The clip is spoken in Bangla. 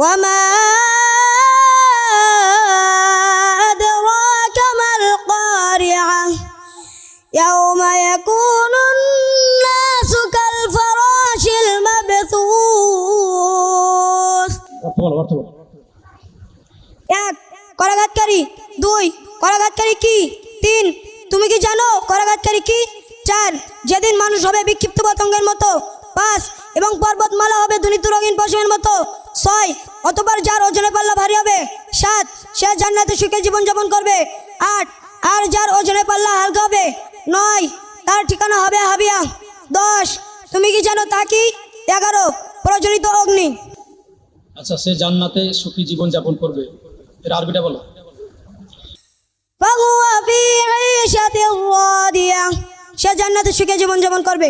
ওয়ামা আদরাকা মাল কারিআ ইয়াউমা ইয়াকুনুন নাসু কাল ফারাশিল মাবথুস। এক, করাঘাতকারী। দুই, করাঘাতকারী কি? তিন, তুমি কি জানো করাঘাতকারী কি? চার, যেদিন মানুষ হবে বিক্ষিপ্ত পতঙ্গের মতো। পাঁচ, এবং পর্বতমালা হবে ধ্বনিত রঙিন পশুর মতো। ছয়, অতঃপর যার ওজনে পাল্লা ভারী হবে। সাত, সে জান্নাতে সুখে জীবনযাপন করবে। আট, আর যার ওজনে পাল্লা হালকা হবে। নয়, তার ঠিকানা হবে হাবিয়া। 10, তুমি কি জানো তা কি? 11, প্রজ্বলিত অগ্নি। আচ্ছা, সে জান্নাতে সুখী জীবন যাপন করবে, এর আরবিটা বলো। ফাহুয়া ফি ঈশাতির রাদিয়া, সে জান্নাতে সুখে জীবন যাপন করবে।